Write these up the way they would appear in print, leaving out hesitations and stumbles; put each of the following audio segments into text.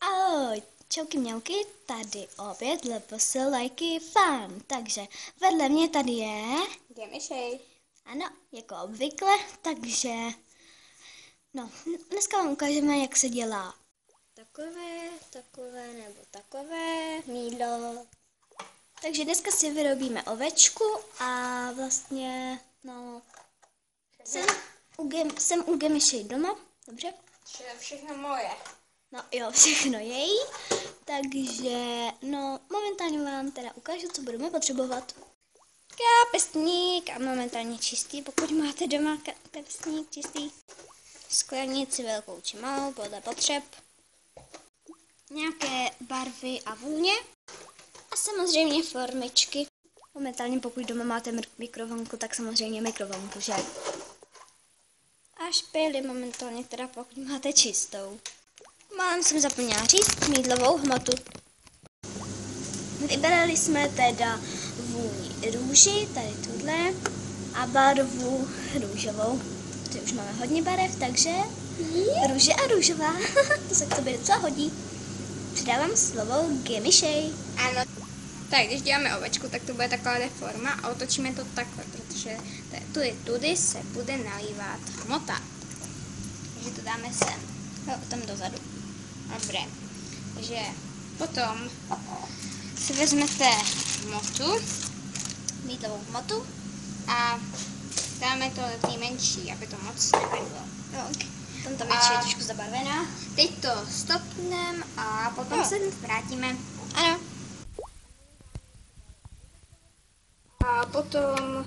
Ahoj, čauky mňauky, tady opět LPS Lajky Fan. Takže vedle mě tady je... Gemišej. Ano, jako obvykle, takže... No, dneska vám ukážeme, jak se dělá takové nebo takové mýdlo. Takže dneska si vyrobíme ovečku a vlastně, no... Jsem u Gemišej doma, dobře? Všechno moje. No jo, všechno její, takže no momentálně vám teda ukážu, co budeme potřebovat. Kapesník a momentálně čistý, pokud máte doma kapesník čistý. Sklenici velkou či malou, podle potřeb. Nějaké barvy a vůně. A samozřejmě formičky. Momentálně pokud doma máte mikrovlnku, tak samozřejmě mikrovlnku, že? A špejly momentálně teda pokud máte čistou. Málem jsem zapomněla říct mýdlovou hmotu. Vybrali jsme teda vůni růži, tady tuhle, a barvu růžovou. Tady už máme hodně barev, takže růže a růžová, to se k tobě docela hodí. Přidávám slovo Gemišej. Ano. Tak, když děláme ovečku, tak to bude taková forma a otočíme to takhle, protože tudy se bude nalívat hmota. Takže to dáme sem. Jo, tam dozadu. Dobré. Takže potom si vezmete hmotu, mýdlovou hmotu a dáme to do té menší, aby to moc nevedlo. Tam ta větší je trošku zabarvená. Teď to stopneme a potom se vrátíme. Ano. A potom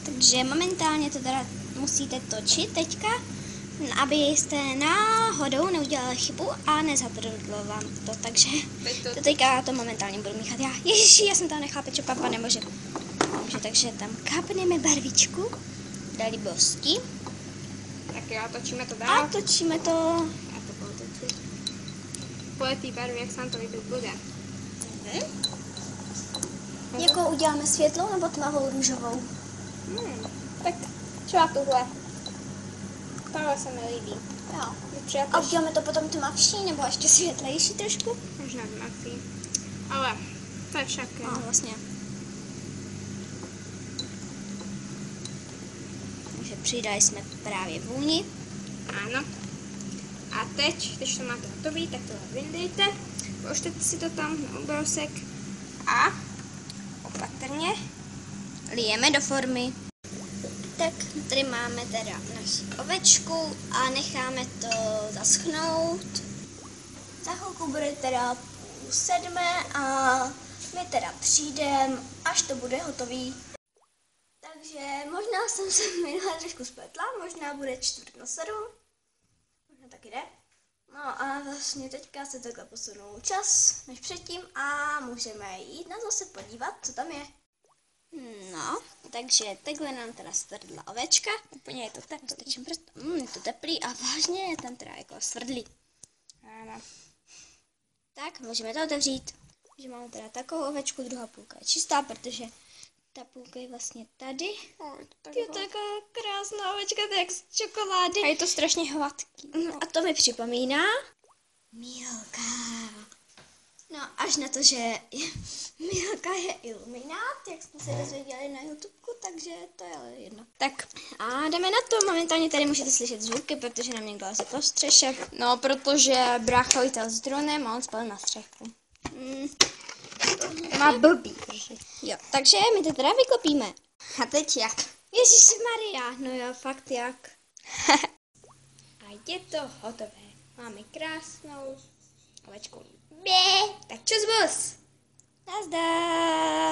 Takže momentálně to teda musíte točit teďka, abyste náhodou neudělali chybu a nezadrdlo vám to, takže to teďka to momentálně budu míchat já. Ježiši, já jsem tam nechala peče, papa nemůže. Takže tam kápneme barvičku, dali bosti. Tak jo, točíme to dál. A točíme to. Já to budu točit. Podle té barvy, jak se nám to líbit bude. Jakou uděláme, světlou nebo tmavou růžovou? Tak třeba tuhle. Tohle se mi líbí. Jo. A uděláme to potom tmavší nebo ještě světlejší trošku? Možná tmavší. Ale to je však. No, vlastně. Takže přidali jsme právě vůni. Ano. A teď, když to máte hotový, tak tohle vyndejte. Položte si to tam na ubrousek a opatrně lijeme do formy. Tak tady máme teda naši ovečku a necháme to zaschnout. Za chvilku bude teda 6:30 a my teda přijdeme, až to bude hotový. Takže možná jsem se minule trošku spletla, možná bude 6:45, možná taky jde. No a vlastně teďka se takhle posunul čas než předtím a můžeme jít na zase podívat, co tam je. No, takže takhle nám teda stvrdla ovečka. úplně je to tak. Je to teplý a vážně je tam teda jako svrdlý. Ano. Tak, můžeme to otevřít. Takže máme teda takovou ovečku, druhá půlka je čistá, protože ta půlka je vlastně tady. Je to taková krásná ovečka, to jak z čokolády. A je to strašně hladký. A to mi připomíná Milka. No, až na to, že Milka je iluminát, jak jsme se dozvěděli na YouTubeku, takže to je ale jedno. Tak a jdeme na to. Momentálně tady můžete slyšet zvuky, protože nám někdo leze po střeše. No, protože brácha lítal s dronem a on spal na střechu. Má blbý. Jo, takže my to teda vyklopíme. A teď jak? Ježišmarja, no jo, fakt jak. A je to hotové. Máme krásnou ovečku. Bě. Tak čus bus. Nazdar.